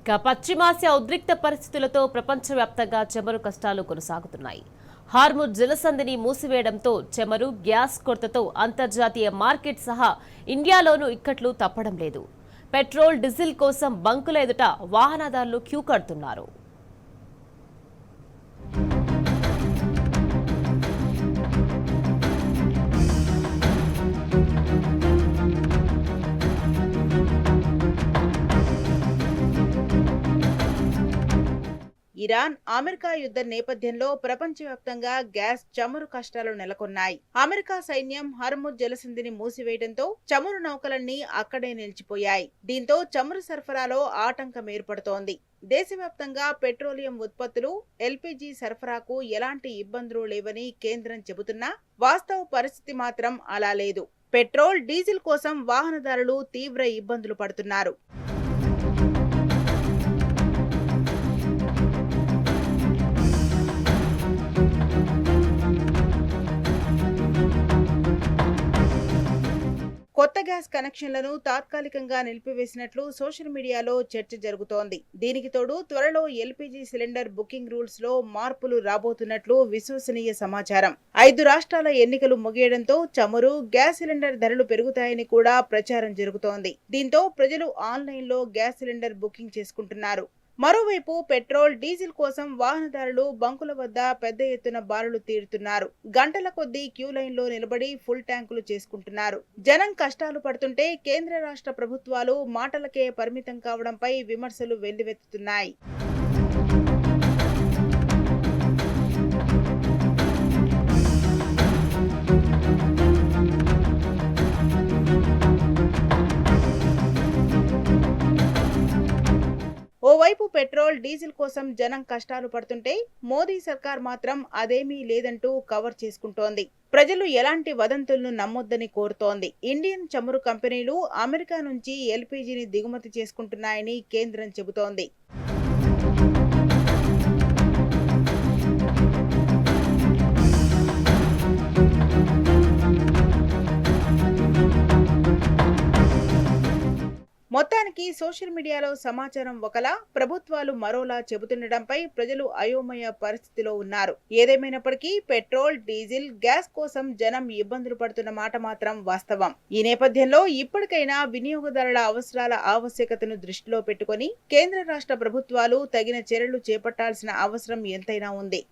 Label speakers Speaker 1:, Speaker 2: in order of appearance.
Speaker 1: పశ్చిమాసియా ఉద్రిక్త పరిస్థితులతో ప్రపంచవ్యాప్తంగా చమురు కష్టాలు కొనసాగుతున్నాయి. హార్ముజ్ జలసంధిని మూసివేయడంతో చమురు, గ్యాస్ కొరతతో అంతర్జాతీయ మార్కెట్ సహా ఇండియాలోనూ ఇక్కట్లు తప్పడం లేదు. పెట్రోల్, డీజిల్ కోసం బంకుల ఎదుట వాహనదారులు క్యూ కడుతున్నారు.
Speaker 2: ఇరాన్, అమెరికా యుద్ధ నేపథ్యంలో ప్రపంచవ్యాప్తంగా గ్యాస్, చమురు కష్టాలు నెలకొన్నాయి. అమెరికా సైన్యం హార్ముజ్ జలసంధిని మూసివేయడంతో చమురు నౌకలన్నీ అక్కడే నిలిచిపోయాయి. దీంతో చమురు సరఫరాలో ఆటంకం ఏర్పడుతోంది. దేశవ్యాప్తంగా పెట్రోలియం ఉత్పత్తులు, ఎల్పీజీ సరఫరాకు ఎలాంటి ఇబ్బందులు లేవని కేంద్రం చెబుతున్నా వాస్తవ పరిస్థితి మాత్రం అలా లేదు. పెట్రోల్, డీజిల్ కోసం వాహనదారులు తీవ్ర ఇబ్బందులు పడుతున్నారు. కొత్త గ్యాస్ కనెక్షన్లను తాత్కాలికంగా నిలిపివేసినట్లు సోషల్ మీడియాలో చర్చ జరుగుతోంది. దీనికి తోడు త్వరలో ఎల్పీజీ సిలిండర్ బుకింగ్ రూల్స్ లో మార్పులు రాబోతున్నట్లు విశ్వసనీయ సమాచారం. 5 రాష్ట్రాల ఎన్నికలు ముగియడంతో చమురు, గ్యాస్ సిలిండర్ ధరలు పెరుగుతాయని కూడా ప్రచారం జరుగుతోంది. దీంతో ప్రజలు ఆన్లైన్ లో గ్యాస్ సిలిండర్ బుకింగ్ చేసుకుంటున్నారు. మరోవైపు పెట్రోల్, డీజిల్ కోసం వాహనదారులు బంకుల వద్ద పెద్ద ఎత్తున బారులు తీరుతున్నారు. గంటల కొద్దీ క్యూ లైన్ లో నిలబడి ఫుల్ ట్యాంకులు చేసుకుంటున్నారు. జనం కష్టాలు పడుతుంటే కేంద్ర రాష్ట్ర ప్రభుత్వాలు మాటలకే పరిమితం కావడంపై విమర్శలు వెల్లువెత్తుతున్నాయి. ఓవైపు పెట్రోల్, డీజిల్ కోసం జనం కష్టాలు పడుతుంటే మోదీ సర్కార్ మాత్రం అదేమీ లేదంటూ కవర్ చేసుకుంటోంది. ప్రజలు ఎలాంటి వదంతులను నమ్మొద్దని కోరుతోంది. ఇండియన్ చమురు కంపెనీలు అమెరికా నుంచి ఎల్పీజీని దిగుమతి చేసుకుంటున్నాయని కేంద్రం చెబుతోంది. మొత్తానికి సోషల్ మీడియాలో సమాచారం ఒకలా, ప్రభుత్వాలు మరోలా చెబుతుండటంపై ప్రజలు అయోమయ పరిస్థితిలో ఉన్నారు. ఏదేమైనప్పటికీ పెట్రోల్, డీజిల్, గ్యాస్ కోసం జనం ఇబ్బందులు పడుతున్న మాట మాత్రం వాస్తవం. ఈ నేపథ్యంలో ఇప్పటికైనా వినియోగదారుల అవసరాల ఆవశ్యకతను దృష్టిలో పెట్టుకుని కేంద్ర రాష్ట్ర ప్రభుత్వాలు తగిన చర్యలు చేపట్టాల్సిన అవసరం ఎంతైనా ఉంది.